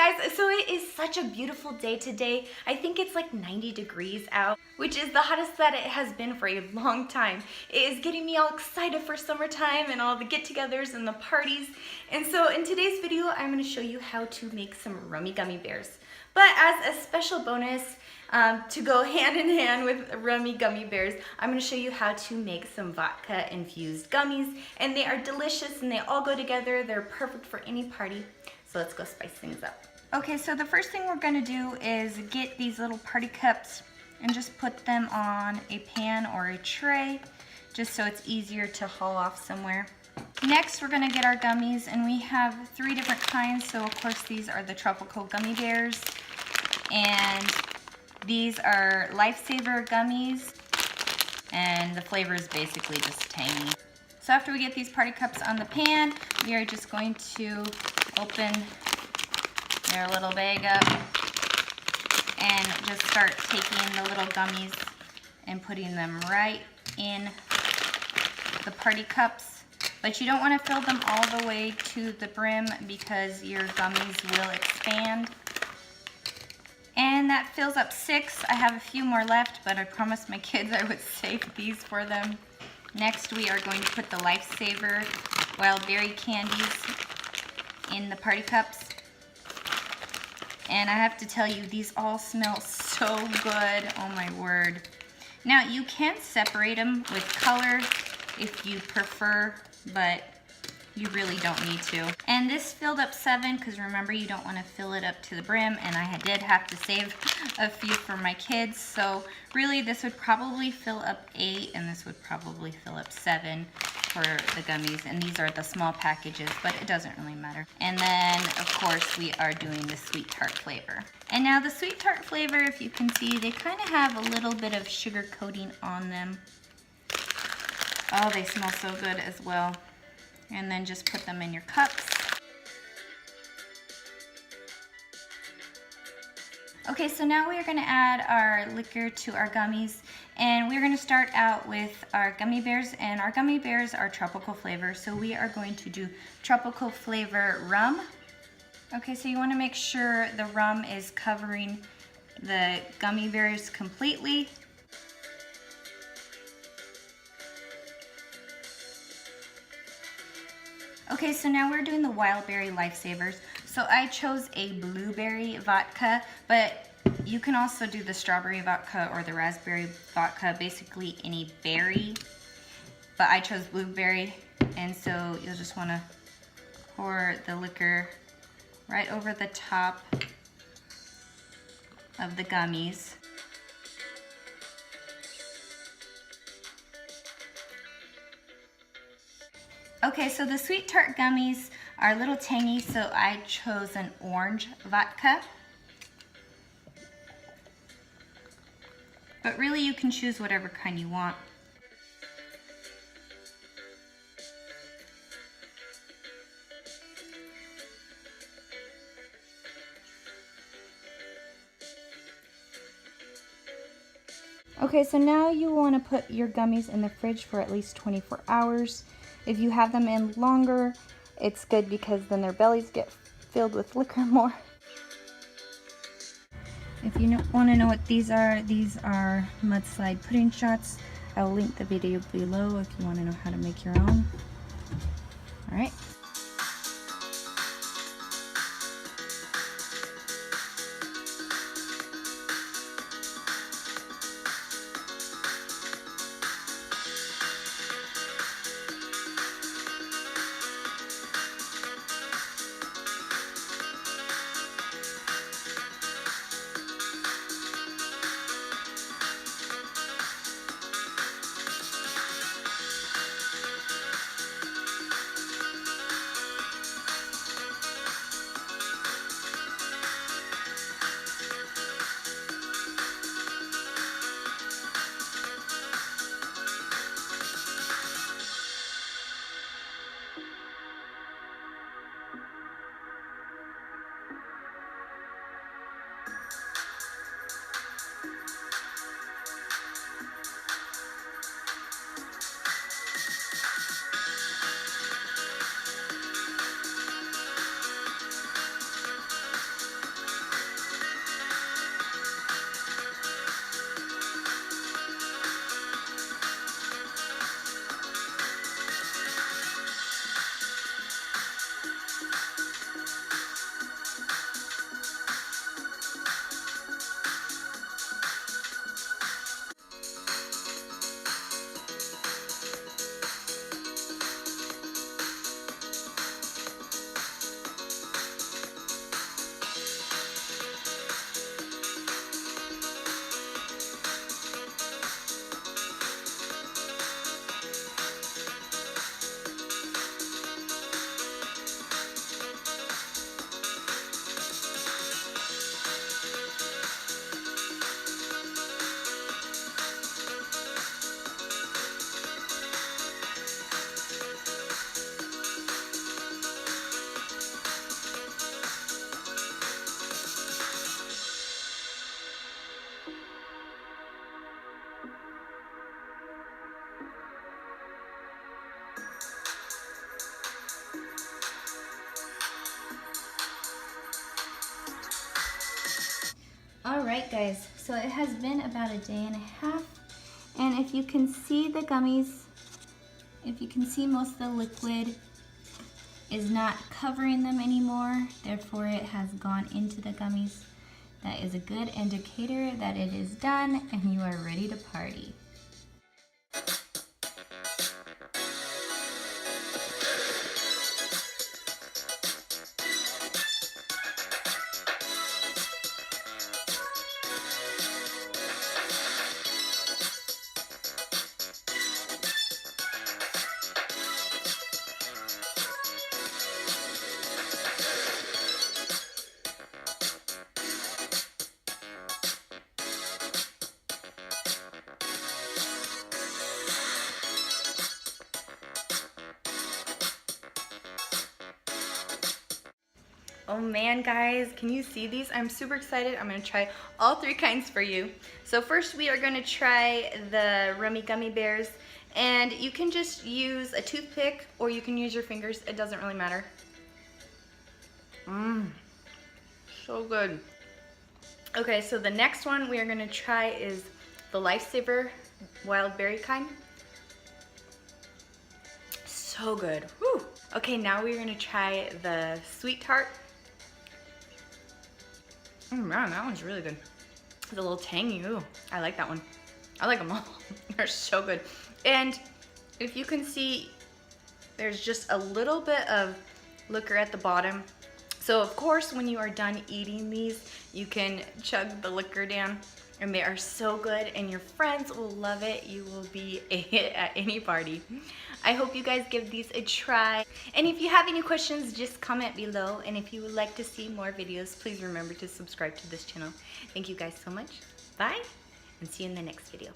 guys, so it is such a beautiful day today. I think it's like 90 degrees out, which is the hottest that it has been for a long time. It is getting me all excited for summertime and all the get-togethers and the parties. And so in today's video, I'm going to show you how to make some Rummy Gummy Bears. But as a special bonus, to go hand in hand with Rummy Gummy Bears, I'm going to show you how to make some vodka infused gummies. And they are delicious and they all go together. They're perfect for any party. So let's go spice things up. Okay, so the first thing we're going to do is get these little party cups and just put them on a pan or a tray, just so it's easier to haul off somewhere. Next, we're going to get our gummies, and we have 3 different kinds. So of course these are the tropical gummy bears, and these are lifesaver gummies, and the flavor is basically just tangy. So after we get these party cups on the pan, we are just going to open their little bag up and just start taking the little gummies and putting them right in the party cups. But you don't want to fill them all the way to the brim because your gummies will expand. And that fills up 6. I have a few more left, but I promised my kids I would save these for them. Next, we are going to put the Lifesaver wild berry candies in the party cups. And I have to tell you, these all smell so good. Oh my word. Now, you can separate them with color if you prefer, but you really don't need to. And this filled up 7, because remember, you don't want to fill it up to the brim, and I did have to save a few for my kids. So really, this would probably fill up 8, and this would probably fill up 7 for the gummies. And these are the small packages, but it doesn't really matter. And then, of course, we are doing the sweet tart flavor. And now the sweet tart flavor, if you can see, they kind of have a little bit of sugar coating on them. Oh, they smell so good as well. And then just put them in your cups. Okay, so now we are going to add our liquor to our gummies, and we're going to start out with our gummy bears, and our gummy bears are tropical flavor, so we are going to do tropical flavor rum. Okay, so you want to make sure the rum is covering the gummy bears completely. Okay, so now we're doing the wild berry lifesavers. So I chose a blueberry vodka, but you can also do the strawberry vodka or the raspberry vodka, basically any berry. But I chose blueberry, and so you'll just want to pour the liquor right over the top of the gummies. Okay, so the sweet tart gummies are a little tangy, so I chose an orange vodka. But really, you can choose whatever kind you want. Okay, so now you want to put your gummies in the fridge for at least 24 hours. If you have them in longer, it's good because then their bellies get filled with liquor more. If you want to know what these are mudslide pudding shots. I'll link the video below if you want to know how to make your own. Alright. Alright guys, so it has been about a day and a half, and if you can see the gummies, if you can see most of the liquid is not covering them anymore, therefore it has gone into the gummies. That is a good indicator that it is done and you are ready to party. Oh man, guys, can you see these? I'm super excited. I'm gonna try all three kinds for you. So first we are gonna try the Rummy Gummy Bears, and you can just use a toothpick or you can use your fingers. It doesn't really matter. Mmm, so good. Okay, so the next one we are gonna try is the Lifesaver Wild Berry kind. So good. Whew. Okay, now we're gonna try the Sweet Tart. Oh man, that one's really good. It's a little tangy. Ooh, I like that one. I like them all. They're so good. And if you can see, there's just a little bit of liquor at the bottom. So of course, when you are done eating these, you can chug the liquor down, and they are so good and your friends will love it. You will be a hit at any party. I hope you guys give these a try. And if you have any questions, just comment below. And if you would like to see more videos, please remember to subscribe to this channel. Thank you guys so much. Bye, and see you in the next video.